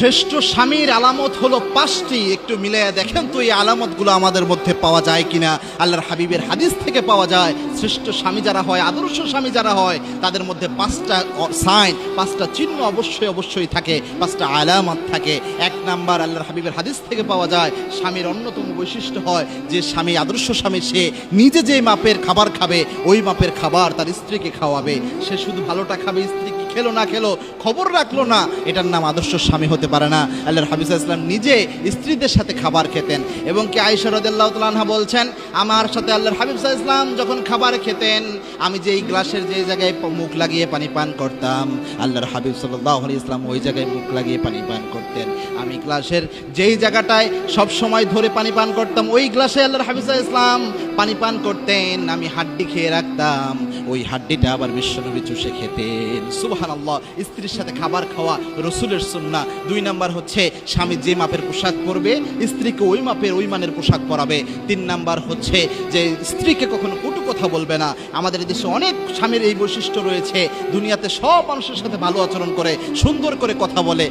শ্রেষ্ঠ স্বামীর আলামত হলো 5টি। একটু মিলাইয়া দেখেন তো এই আলামতগুলো আমাদের মধ্যে পাওয়া যায় কিনা। আল্লাহর হাবিবের হাদিস থেকে পাওয়া যায় শ্রেষ্ঠ স্বামী যারা হয়, আদর্শ স্বামী যারা হয়, তাদের মধ্যে 5টা সাইন, 5টা চিহ্ন অবশ্যই থাকে, 5টা আলামত থাকে। 1 নাম্বার, আল্লাহর হাবিবের হাদিস থেকে পাওয়া যায় স্বামীর অন্যতম বৈশিষ্ট্য হয় যে স্বামী, আদর্শ স্বামী, সে নিজে যে মাপের খাবার খাবে ওই মাপের খাবার তার স্ত্রীকে খাওয়াবে। সে শুধু ভালোটা খাবে, স্ত্রী কি খেলো না খেলো খবর রাখলো না, এটার নাম আদর্শ স্বামী হতে পারে না। আল্লাহর হাবিব সাল্লাল্লাহু আলাইহি ওয়াসাল্লাম নিজে স্ত্রীদের সাথে খাবার খেতেন এবং কি আয়েশা রাদিয়াল্লাহু তাআলা আনহা বলছেন, আমার সাথে আল্লাহর হাবিব সাল্লাল্লাহু আলাইহি ওয়াসাল্লাম যখন খাবার খেতেন, আমি যেই গ্লাসের যে জায়গায় মুখ লাগিয়ে পানি পান করতাম, আল্লাহর হাবিব সাল্লাল্লাহু আলাইহি ওয়াসাল্লাম ওই জায়গায় মুখ লাগিয়ে পানি পান করতেন। আমি গ্লাসের যেই জায়গাটায় সব সময় ধরে পানি পান করতাম ওই গ্লাসে আল্লাহর হাবিব সাল্লাল্লাহু আলাইহি ওয়াসাল্লাম পানি পান করতেন। আমি হাড্ডি খেয়ে রাখতাম, ওই হাড্ডিটা আবার বিশ্বনবী চুষে খেতেন। সুবহানাল্লাহ। স্ত্রীর সাথে খাবার খাওয়া রাসূলের সুন্নাহ। 2 নাম্বার হচ্ছে স্বামী যে মাপের পোশাক পরবে স্ত্রীকে ওই মাপের ওই মানের পোশাক পরাবে। 3 নাম্বার হচ্ছে যে স্ত্রীকে কখনো কটু কথা বলবে না। আমাদের দেশে অনেক স্বামীর এই বৈশিষ্ট্য রয়েছে, দুনিয়াতে সব মানুষের সাথে ভালো আচরণ করে, সুন্দর করে কথা বলে।